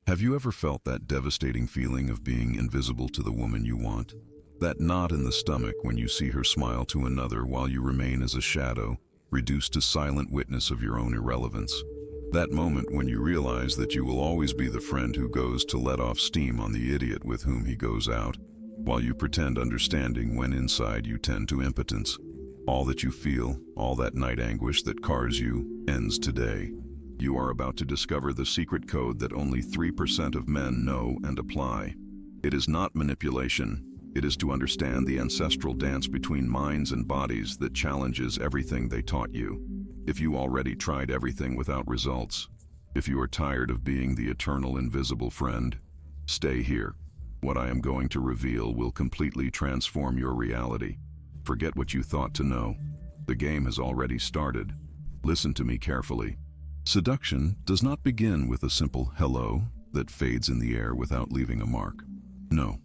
Have you ever felt that devastating feeling of being invisible to the woman you want? That knot in the stomach when you see her smile to another while you remain as a shadow, reduced to silent witness of your own irrelevance? That moment when you realize that you will always be the friend who goes to let off steam on the idiot with whom he goes out, while you pretend understanding when inside you tend to impotence. All that you feel, all that night anguish that cars you, ends today. You are about to discover the secret code that only 3% of men know and apply. It is not manipulation. It is to understand the ancestral dance between minds and bodies that challenges everything they taught you. If you already tried everything without results, if you are tired of being the eternal invisible friend, stay here. What I am going to reveal will completely transform your reality. Forget what you thought to know. The game has already started. Listen to me carefully. Seduction does not begin with a simple hello that fades in the air without leaving a mark. No,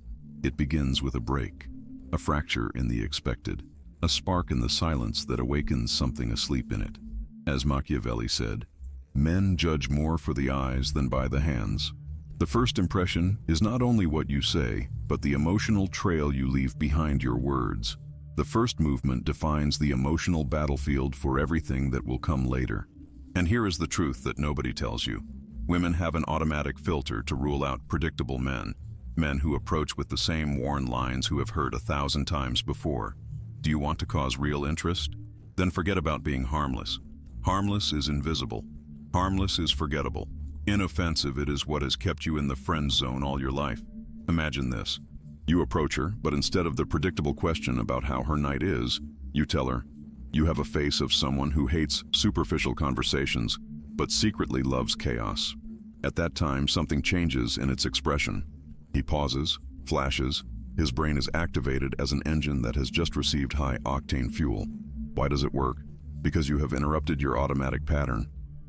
it begins with a break, a fracture in the expected, a spark in the silence that awakens something asleep in it. As Machiavelli said, men judge more for the eyes than by the hands. The first impression is not only what you say, but the emotional trail you leave behind your words. The first movement defines the emotional battlefield for everything that will come later. And here is the truth that nobody tells you. Women have an automatic filter to rule out predictable men, men who approach with the same worn lines who have heard 1,000 times before. Do you want to cause real interest? Then forget about being harmless. Harmless is invisible. Harmless is forgettable. Inoffensive, it is what has kept you in the friend zone all your life. Imagine this. You approach her, but instead of the predictable question about how her night is, you tell her, you have a face of someone who hates superficial conversations, but secretly loves chaos. At that time, something changes in its expression. He pauses, flashes, his brain is activated as an engine that has just received high-octane fuel. Why does it work? Because you have interrupted your automatic pattern.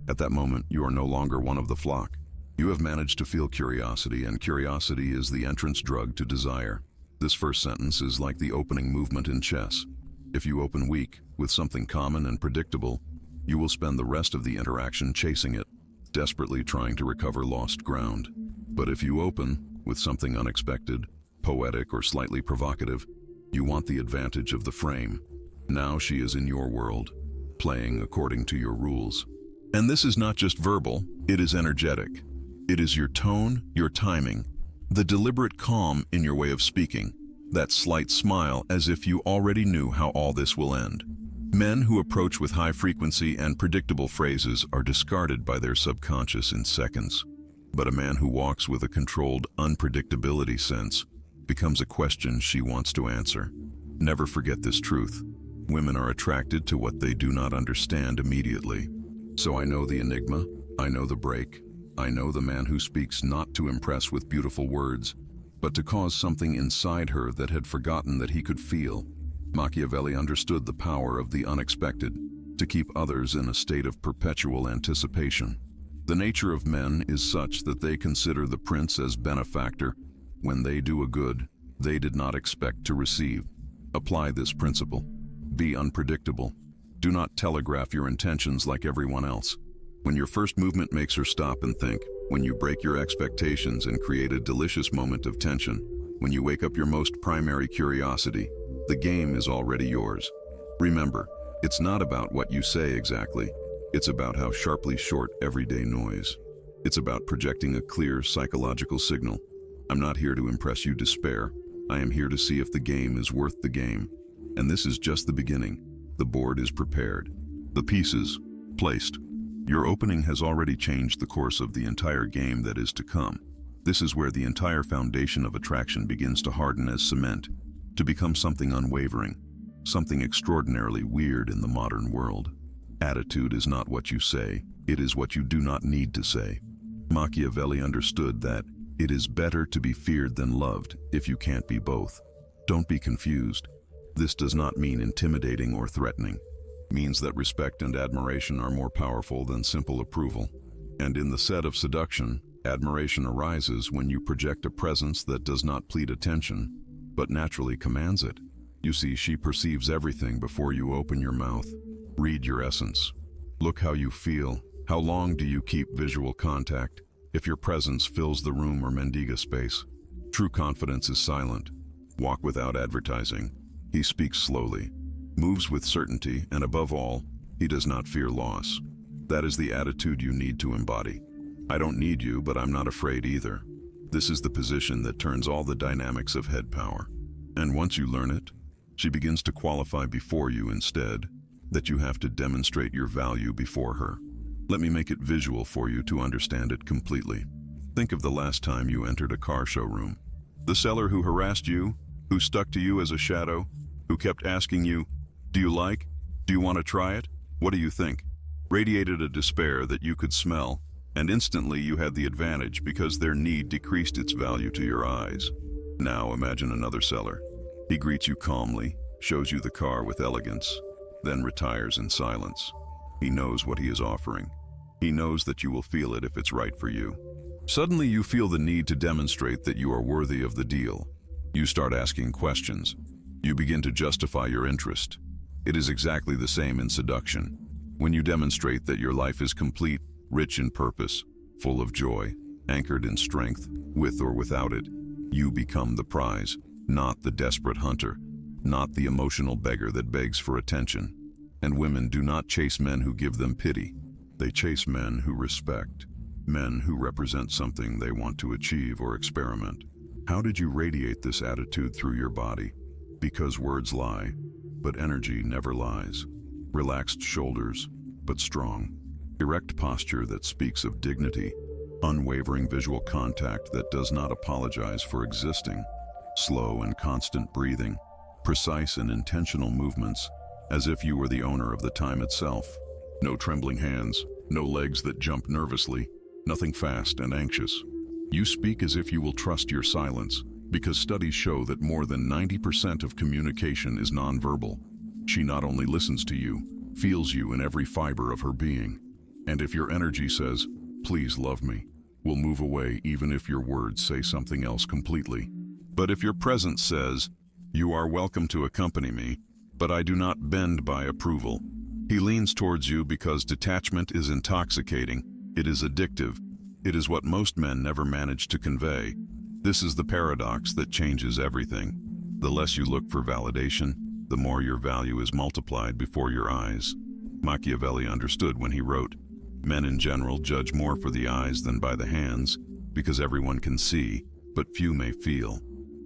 At that moment, you are no longer one of the flock. You have managed to feel curiosity, and curiosity is the entrance drug to desire. This first sentence is like the opening movement in chess. If you open weak, with something common and predictable, you will spend the rest of the interaction chasing it, desperately trying to recover lost ground. But if you open with something unexpected, poetic or slightly provocative, you want the advantage of the frame. Now she is in your world, playing according to your rules. And this is not just verbal, it is energetic. It is your tone, your timing, the deliberate calm in your way of speaking, that slight smile as if you already knew how all this will end. Men who approach with high frequency and predictable phrases are discarded by their subconscious in seconds. But a man who walks with a controlled unpredictability sense becomes a question she wants to answer. Never forget this truth. Women are attracted to what they do not understand immediately. So I know the enigma, I know the break, I know the man who speaks not to impress with beautiful words, but to cause something inside her that had forgotten that he could feel. Machiavelli understood the power of the unexpected, to keep others in a state of perpetual anticipation. The nature of men is such that they consider the prince as benefactor when they do a good they did not expect to receive. Apply this principle. Be unpredictable. Do not telegraph your intentions like everyone else. When your first movement makes her stop and think, when you break your expectations and create a delicious moment of tension, when you wake up your most primary curiosity, the game is already yours. Remember, it's not about what you say exactly. It's about how sharply short everyday noise. It's about projecting a clear psychological signal. I'm not here to impress you despair. I am here to see if the game is worth the game. And this is just the beginning. The board is prepared. The pieces, placed. Your opening has already changed the course of the entire game that is to come. This is where the entire foundation of attraction begins to harden as cement, to become something unwavering, something extraordinarily weird in the modern world. Attitude is not what you say, it is what you do not need to say. Machiavelli understood that it is better to be feared than loved if you can't be both. Don't be confused. This does not mean intimidating or threatening. It means that respect and admiration are more powerful than simple approval. And in the set of seduction, admiration arises when you project a presence that does not plead attention, but naturally commands it. You see, she perceives everything before you open your mouth. Read your essence. Look how you feel. How long do you keep visual contact? if your presence fills the room or mendiga space. True confidence is silent. Walk without advertising. He speaks slowly, moves with certainty, and above all, he does not fear loss. That is the attitude you need to embody. I don't need you, but I'm not afraid either. This is the position that turns all the dynamics of head power. And once you learn it, she begins to qualify before you instead, that you have to demonstrate your value before her. Let me make it visual for you to understand it completely. Think of the last time you entered a car showroom. The seller who harassed you, who stuck to you as a shadow, who kept asking you, "Do you like? Do you want to try it? What do you think?" Radiated a despair that you could smell, and instantly you had the advantage because their need decreased its value to your eyes. Now imagine another seller. He greets you calmly, shows you the car with elegance, then retires in silence. He knows what he is offering. He knows that you will feel it if it's right for you. Suddenly you feel the need to demonstrate that you are worthy of the deal. You start asking questions. You begin to justify your interest. It is exactly the same in seduction. When you demonstrate that your life is complete, rich in purpose, full of joy, anchored in strength, with or without it, you become the prize, not the desperate hunter, not the emotional beggar that begs for attention. And women do not chase men who give them pity. They chase men who respect, men who represent something they want to achieve or experiment. How did you radiate this attitude through your body? Because words lie, but energy never lies. Relaxed shoulders, but strong. Erect posture that speaks of dignity. Unwavering visual contact that does not apologize for existing. Slow and constant breathing. Precise and intentional movements, as if you were the owner of the time itself. No trembling hands, no legs that jump nervously, nothing fast and anxious. You speak as if you will trust your silence, because studies show that more than 90% of communication is nonverbal. She not only listens to you, feels you in every fiber of her being. And if your energy says, "Please love me," will move away even if your words say something else completely. But if your presence says, "You are welcome to accompany me, but I do not bend by approval," he leans towards you because detachment is intoxicating, it is addictive, it is what most men never manage to convey. This is the paradox that changes everything. The less you look for validation, the more your value is multiplied before your eyes. Machiavelli understood when he wrote, "Men in general judge more for the eyes than by the hands, because everyone can see, but few may feel."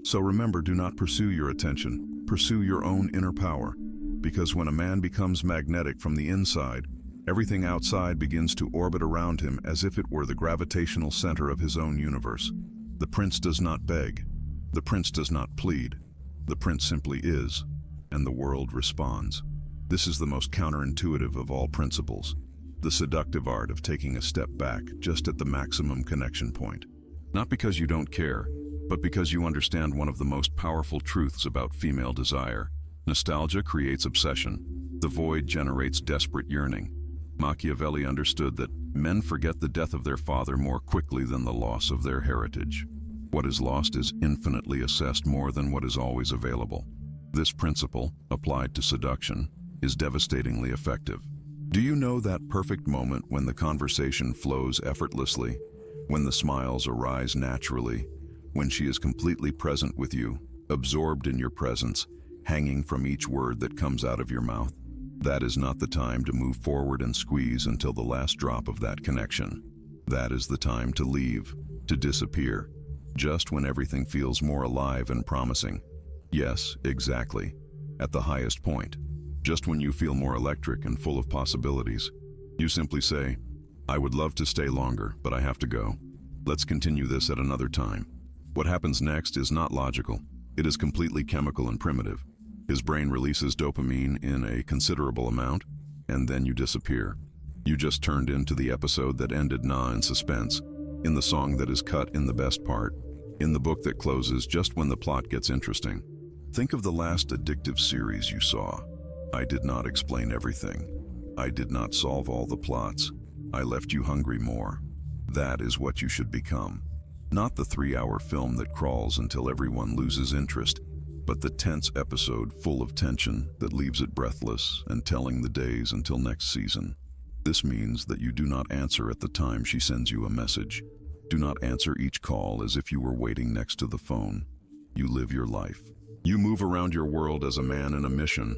So remember, do not pursue your attention, pursue your own inner power, because when a man becomes magnetic from the inside, everything outside begins to orbit around him as if it were the gravitational center of his own universe. The prince does not beg, the prince does not plead, the prince simply is, and the world responds. This is the most counterintuitive of all principles, the seductive art of taking a step back just at the maximum connection point. Not because you don't care, but because you understand one of the most powerful truths about female desire. Nostalgia creates obsession. The void generates desperate yearning. Machiavelli understood that men forget the death of their father more quickly than the loss of their heritage. What is lost is infinitely assessed more than what is always available. This principle, applied to seduction, is devastatingly effective. Do you know that perfect moment when the conversation flows effortlessly, when the smiles arise naturally, when she is completely present with you, absorbed in your presence, hanging from each word that comes out of your mouth? That is not the time to move forward and squeeze until the last drop of that connection. That is the time to leave, to disappear, just when everything feels more alive and promising. Yes, exactly, at the highest point. Just when you feel more electric and full of possibilities, you simply say, "I would love to stay longer, but I have to go. Let's continue this at another time." What happens next is not logical. It is completely chemical and primitive. His brain releases dopamine in a considerable amount, and then you disappear. You just turned into the episode that ended in suspense, in the song that is cut in the best part, in the book that closes just when the plot gets interesting. Think of the last addictive series you saw. I did not explain everything. I did not solve all the plots. I left you hungry more. That is what you should become. Not the 3-hour film that crawls until everyone loses interest, but the tense episode full of tension that leaves it breathless and telling the days until next season. This means that you do not answer at the time she sends you a message. Do not answer each call as if you were waiting next to the phone. You live your life. You move around your world as a man in a mission,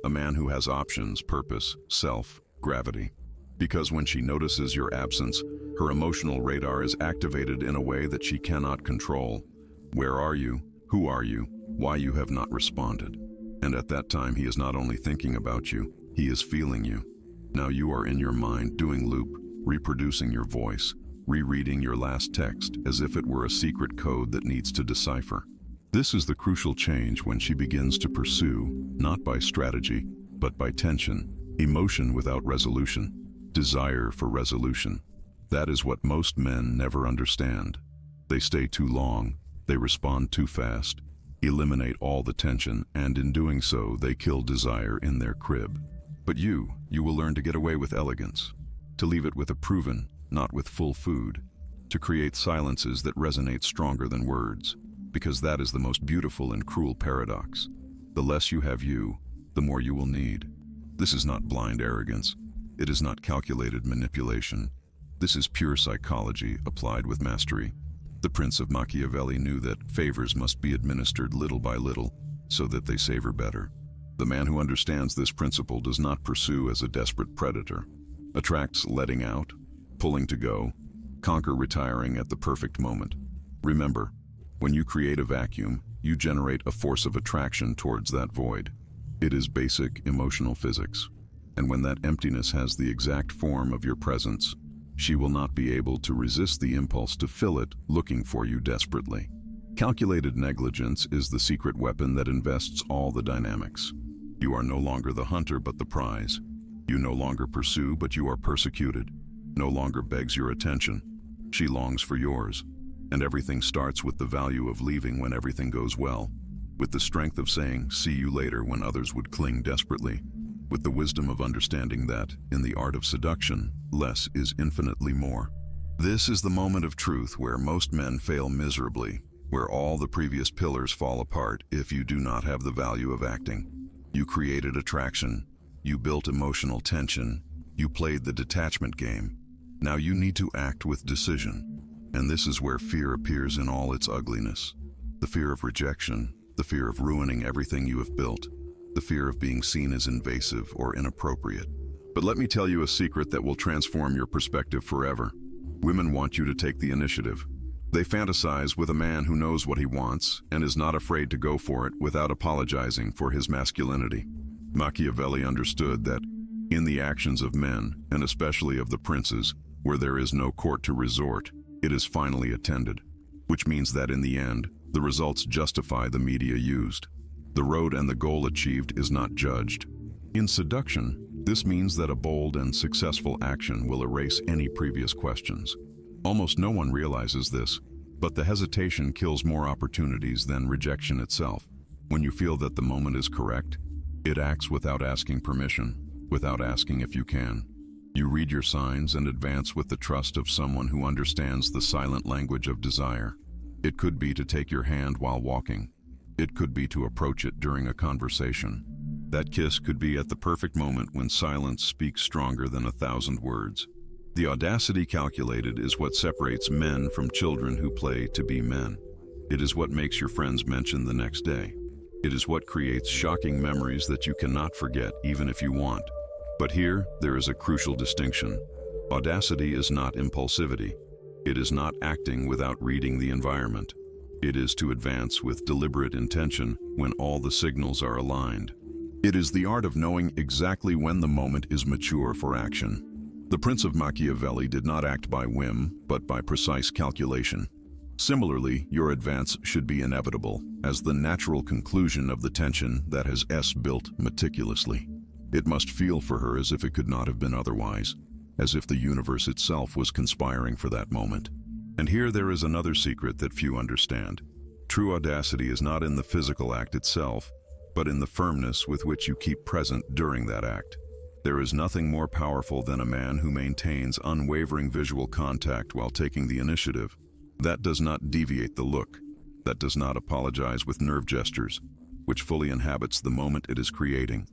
a man who has options, purpose, self, gravity. Because when she notices your absence, her emotional radar is activated in a way that she cannot control. Where are you? Who are you? Why you have not responded? And at that time, he is not only thinking about you, he is feeling you. Now you are in your mind doing loop, reproducing your voice, rereading your last text as if it were a secret code that needs to decipher. This is the crucial change when she begins to pursue, not by strategy, but by tension, emotion without resolution, desire for resolution. That is what most men never understand. They stay too long, they respond too fast, eliminate all the tension, and in doing so, they kill desire in their crib. But you will learn to get away with elegance, to leave it with a proven, not with full food, to create silences that resonate stronger than words, because that is the most beautiful and cruel paradox. The less you have you, the more you will need. This is not blind arrogance. It is not calculated manipulation. This is pure psychology applied with mastery. The Prince of Machiavelli knew that favors must be administered little by little so that they savor better. The man who understands this principle does not pursue as a desperate predator, attracts letting out, pulling to go, conquer retiring at the perfect moment. Remember, when you create a vacuum, you generate a force of attraction towards that void. It is basic emotional physics. And when that emptiness has the exact form of your presence, she will not be able to resist the impulse to fill it, looking for you desperately. Calculated negligence is the secret weapon that invests all the dynamics. You are no longer the hunter but the prize. You no longer pursue but you are persecuted. No longer begs your attention. She longs for yours. And everything starts with the value of leaving when everything goes well, with the strength of saying, "See you later," when others would cling desperately, with the wisdom of understanding that, in the art of seduction, less is infinitely more. This is the moment of truth where most men fail miserably, where all the previous pillars fall apart if you do not have the value of acting. You created attraction, you built emotional tension, you played the detachment game. Now you need to act with decision. And this is where fear appears in all its ugliness. The fear of rejection, the fear of ruining everything you have built, the fear of being seen as invasive or inappropriate. But let me tell you a secret that will transform your perspective forever. Women want you to take the initiative. They fantasize with a man who knows what he wants and is not afraid to go for it without apologizing for his masculinity. Machiavelli understood that in the actions of men, and especially of the princes, where there is no court to resort, it is finally attended, which means that in the end, the results justify the media used. The road and the goal achieved is not judged. In seduction, this means that a bold and successful action will erase any previous questions. Almost no one realizes this, but the hesitation kills more opportunities than rejection itself. When you feel that the moment is correct, it acts without asking permission, without asking if you can. You read your signs and advance with the trust of someone who understands the silent language of desire. It could be to take your hand while walking. It could be to approach it during a conversation. That kiss could be at the perfect moment when silence speaks stronger than 1,000 words. The audacity calculated is what separates men from children who play to be men. It is what makes your friends mention the next day. It is what creates shocking memories that you cannot forget even if you want. But here, there is a crucial distinction. Audacity is not impulsivity. It is not acting without reading the environment. It is to advance with deliberate intention when all the signals are aligned. It is the art of knowing exactly when the moment is mature for action. The Prince of Machiavelli did not act by whim, but by precise calculation. Similarly, your advance should be inevitable, as the natural conclusion of the tension that has built meticulously. It must feel for her as if it could not have been otherwise, as if the universe itself was conspiring for that moment. And here there is another secret that few understand. True audacity is not in the physical act itself, but in the firmness with which you keep present during that act. There is nothing more powerful than a man who maintains unwavering visual contact while taking the initiative. That does not deviate the look. That does not apologize with nerve gestures, which fully inhabits the moment it is creating.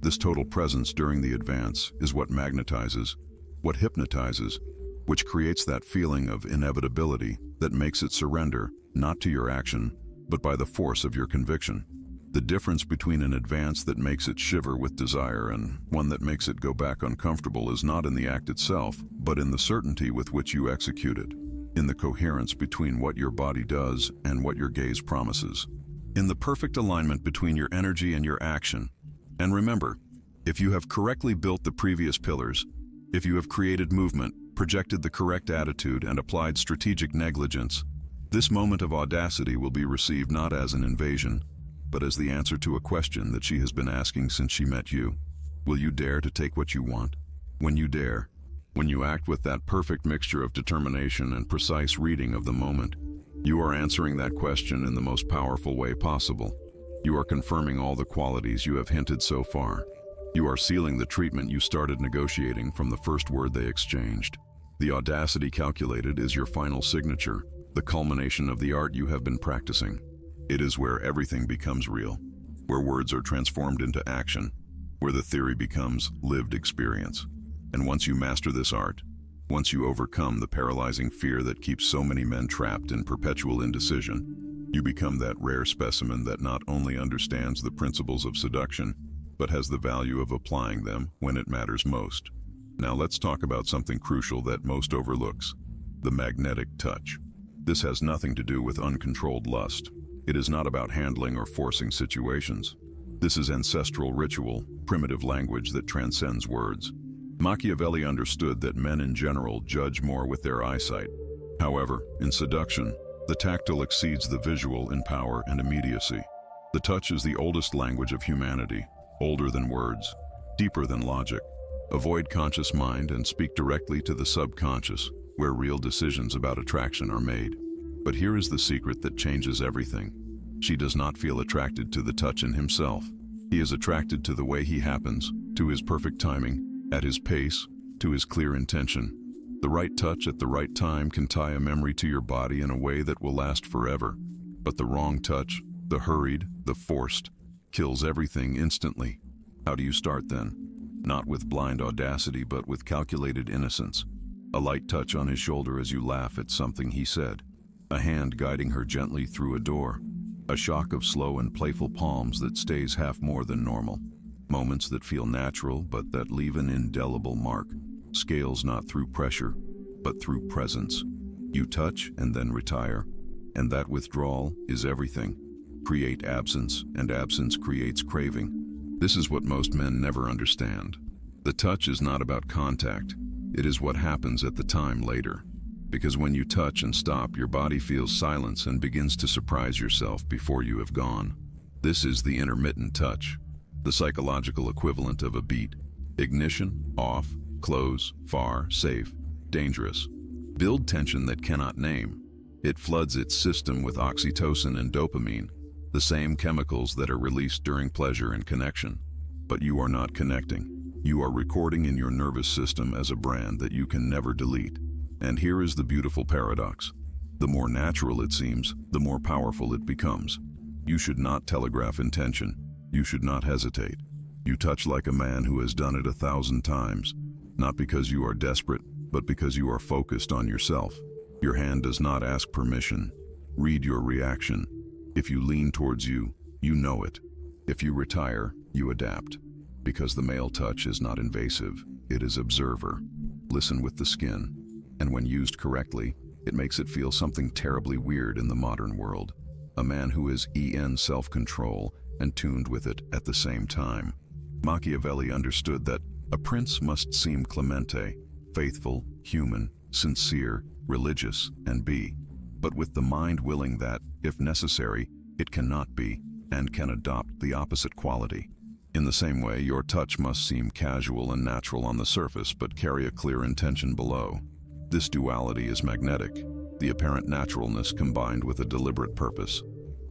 This total presence during the advance is what magnetizes, what hypnotizes, which creates that feeling of inevitability that makes it surrender, not to your action, but by the force of your conviction. The difference between an advance that makes it shiver with desire and one that makes it go back uncomfortable is not in the act itself, but in the certainty with which you execute it, in the coherence between what your body does and what your gaze promises, in the perfect alignment between your energy and your action. And remember, if you have correctly built the previous pillars, if you have created movement, projected the correct attitude, and applied strategic negligence, this moment of audacity will be received not as an invasion, but as the answer to a question that she has been asking since she met you. Will you dare to take what you want? When you dare, when you act with that perfect mixture of determination and precise reading of the moment, you are answering that question in the most powerful way possible. You are confirming all the qualities you have hinted so far. You are sealing the treatment you started negotiating from the first word they exchanged. The audacity calculated is your final signature, the culmination of the art you have been practicing. It is where everything becomes real, where words are transformed into action, where the theory becomes lived experience. And once you master this art, once you overcome the paralyzing fear that keeps so many men trapped in perpetual indecision, you become that rare specimen that not only understands the principles of seduction, but has the value of applying them when it matters most. Now let's talk about something crucial that most overlooks: the magnetic touch. This has nothing to do with uncontrolled lust. It is not about handling or forcing situations. This is ancestral ritual, primitive language that transcends words. Machiavelli understood that men in general judge more with their eyesight. However, in seduction, the tactile exceeds the visual in power and immediacy. The touch is the oldest language of humanity, older than words, deeper than logic. Avoid conscious mind and speak directly to the subconscious, where real decisions about attraction are made. But here is the secret that changes everything. She does not feel attracted to the touch in himself. He is attracted to the way he happens, to his perfect timing, at his pace, to his clear intention. The right touch at the right time can tie a memory to your body in a way that will last forever. But the wrong touch, the hurried, the forced, kills everything instantly. How do you start then? Not with blind audacity, but with calculated innocence. A light touch on his shoulder as you laugh at something he said. A hand guiding her gently through a door. A shock of slow and playful palms that stays half more than normal. Moments that feel natural but that leave an indelible mark. Scales not through pressure, but through presence. You touch and then retire. And that withdrawal is everything. Create absence, and absence creates craving. This is what most men never understand. The touch is not about contact. It is what happens at the time later. Because when you touch and stop, your body feels silence and begins to surprise yourself before you have gone. This is the intermittent touch, the psychological equivalent of a beat. Ignition, off, close, far, safe, dangerous. Build tension that cannot name. It floods its system with oxytocin and dopamine, the same chemicals that are released during pleasure and connection. But you are not connecting. You are recording in your nervous system as a brand that you can never delete. And here is the beautiful paradox. The more natural it seems, the more powerful it becomes. You should not telegraph intention. You should not hesitate. You touch like a man who has done it 1,000 times, not because you are desperate, but because you are focused on yourself. Your hand does not ask permission. Read your reaction. If you lean towards you, you know it. If you retire, you adapt. Because the male touch is not invasive, it is observer. Listen with the skin. And when used correctly, it makes it feel something terribly weird in the modern world. A man who is self-control and tuned with it at the same time. Machiavelli understood that a prince must seem clemente, faithful, human, sincere, religious, and be, but with the mind willing that, if necessary, it cannot be, and can adopt the opposite quality. In the same way, your touch must seem casual and natural on the surface, but carry a clear intention below. This duality is magnetic, the apparent naturalness combined with a deliberate purpose.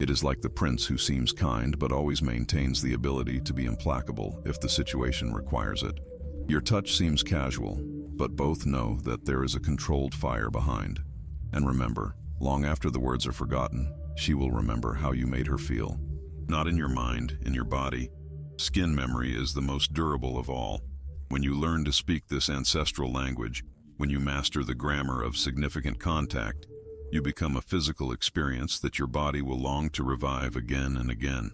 It is like the prince who seems kind but always maintains the ability to be implacable if the situation requires it. Your touch seems casual, but both know that there is a controlled fire behind. And remember, long after the words are forgotten, she will remember how you made her feel. Not in your mind, in your body. Skin memory is the most durable of all. When you learn to speak this ancestral language, When you master the grammar of significant contact, you become a physical experience that your body will long to revive again and again.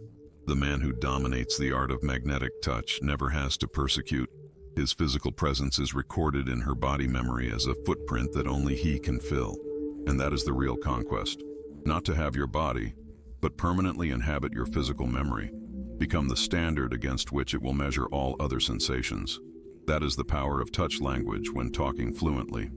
The man who dominates the art of magnetic touch never has to persecute. His physical presence is recorded in her body memory as a footprint that only he can fill. And that is the real conquest. Not to have your body, but permanently inhabit your physical memory. Become the standard against which it will measure all other sensations. That is the power of touch language when talking fluently.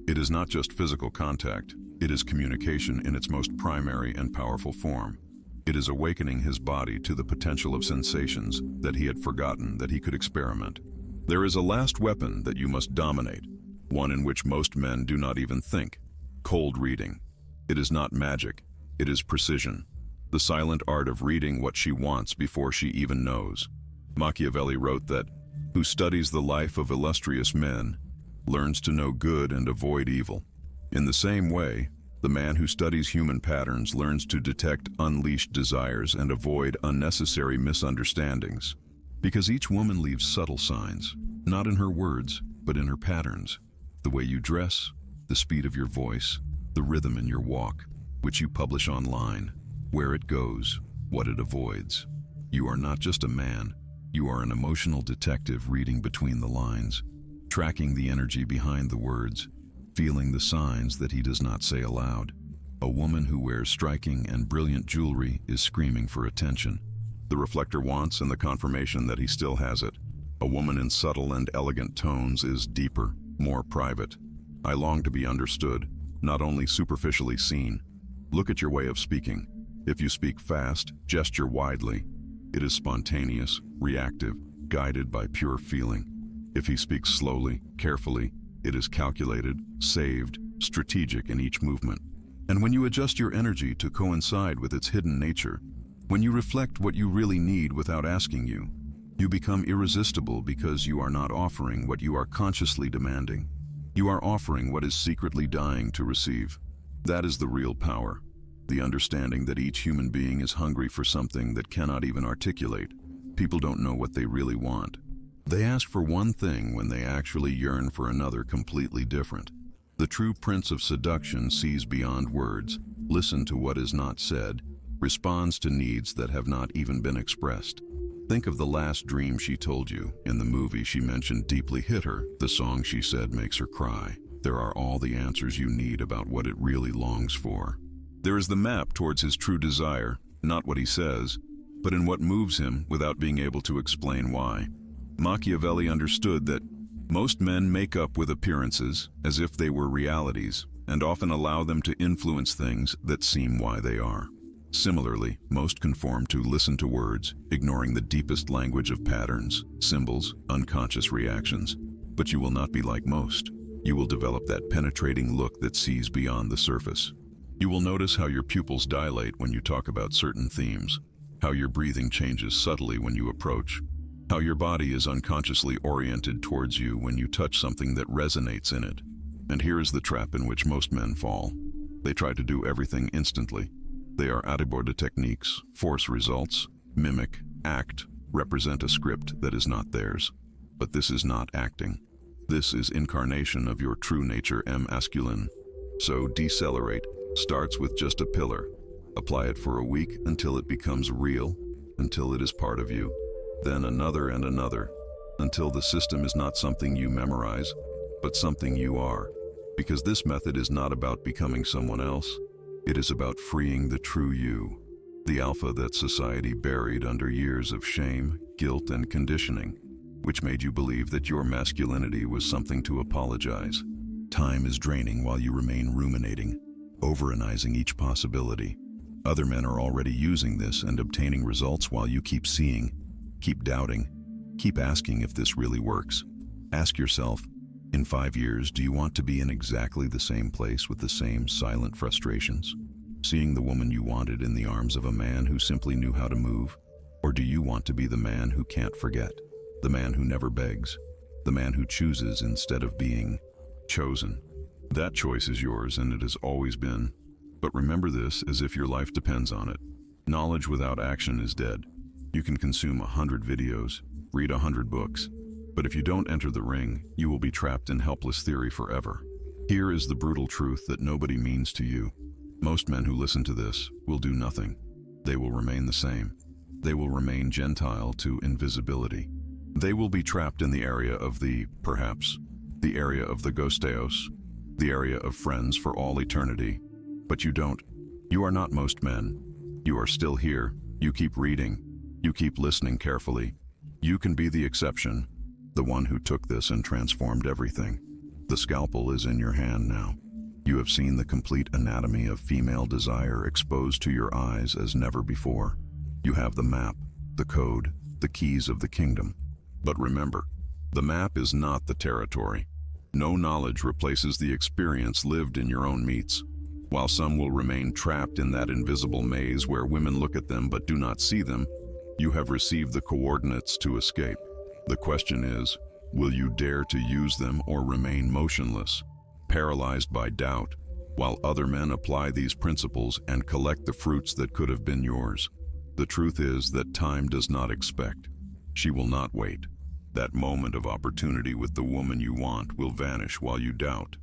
It is not just physical contact, it is communication in its most primary and powerful form. It is awakening his body to the potential of sensations that he had forgotten that he could experiment. There is a last weapon that you must dominate, one in which most men do not even think: cold reading. It is not magic, it is precision. The silent art of reading what she wants before she even knows. Machiavelli wrote that, "Who studies the life of illustrious men learns to know good and avoid evil." In the same way, the man who studies human patterns learns to detect unleashed desires and avoid unnecessary misunderstandings. Because each woman leaves subtle signs, not in her words, but in her patterns. The way you dress, the speed of your voice, the rhythm in your walk, which you publish online, where it goes, what it avoids. You are not just a man, you are an emotional detective reading between the lines, tracking the energy behind the words, feeling the signs that he does not say aloud. A woman who wears striking and brilliant jewelry is screaming for attention. The reflector wants and the confirmation that he still has it. A woman in subtle and elegant tones is deeper, more private. I long to be understood, not only superficially seen. Look at your way of speaking. If you speak fast, gesture widely. It is spontaneous, reactive, guided by pure feeling. If he speaks slowly, carefully, it is calculated, saved, strategic in each movement. And when you adjust your energy to coincide with its hidden nature, when you reflect what you really need without asking you become irresistible because you are not offering what you are consciously demanding. You are offering what is secretly dying to receive. That is the real power. The understanding that each human being is hungry for something that cannot even articulate. People don't know what they really want. They ask for one thing when they actually yearn for another completely different. The true prince of seduction sees beyond words, listens to what is not said, responds to needs that have not even been expressed. Think of the last dream she told you. In the movie she mentioned deeply hit her. The song she said makes her cry. There are all the answers you need about what it really longs for. There is the map towards his true desire, not what he says, but in what moves him without being able to explain why. Machiavelli understood that most men make up with appearances as if they were realities, and often allow them to influence things that seem why they are. Similarly, most conform to listen to words, ignoring the deepest language of patterns, symbols, unconscious reactions. But you will not be like most. You will develop that penetrating look that sees beyond the surface. You will notice how your pupils dilate when you talk about certain themes, how your breathing changes subtly when you approach, how your body is unconsciously oriented towards you when you touch something that resonates in it. And here is the trap in which most men fall. They try to do everything instantly. They are aborder techniques, force results, mimic, act, represent a script that is not theirs. But this is not acting. This is incarnation of your true nature, masculine. So decelerate, starts with just a pillar. Apply it for a week until it becomes real, until it is part of you. Then another and another, until the system is not something you memorize, but something you are. Because this method is not about becoming someone else. It is about freeing the true you, the alpha that society buried under years of shame, guilt, and conditioning, which made you believe that your masculinity was something to apologize. Time is draining while you remain ruminating, overanalyzing each possibility. Other men are already using this and obtaining results while you keep seeing, keep doubting, keep asking if this really works. Ask yourself, in 5 years, do you want to be in exactly the same place with the same silent frustrations? Seeing the woman you wanted in the arms of a man who simply knew how to move? Or do you want to be the man who can't forget? The man who never begs? The man who chooses instead of being chosen? That choice is yours, and it has always been. But remember this as if your life depends on it. Knowledge without action is dead. You can consume 100 videos, read 100 books, But if you don't enter the ring, you will be trapped in helpless theory forever. Here is the brutal truth that nobody means to you. Most men who listen to this will do nothing. They will remain the same. They will remain Gentile to invisibility. They will be trapped in the area of perhaps, the area of the ghosteos, the area of friends for all eternity. But you don't. You are not most men. You are still here. You keep reading. You keep listening carefully. You can be the exception, the one who took this and transformed everything. The scalpel is in your hand now. You have seen the complete anatomy of female desire exposed to your eyes as never before. You have the map, the code, the keys of the kingdom. But remember, the map is not the territory. No knowledge replaces the experience lived in your own meats. While some will remain trapped in that invisible maze where women look at them but do not see them, you have received the coordinates to escape. The question is, will you dare to use them or remain motionless, paralyzed by doubt, while other men apply these principles and collect the fruits that could have been yours? The truth is that time does not expect. She will not wait. That moment of opportunity with the woman you want will vanish while you doubt.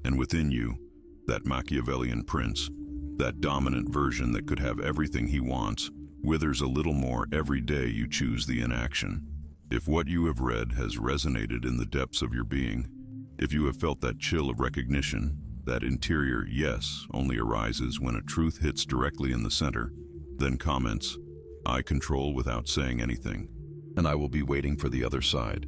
And within you, that Machiavellian prince, that dominant version that could have everything he wants, withers a little more every day you choose the inaction. If what you have read has resonated in the depths of your being, if you have felt that chill of recognition, that interior yes only arises when a truth hits directly in the center, then comments, "I control without saying anything, and I will be waiting for the other side."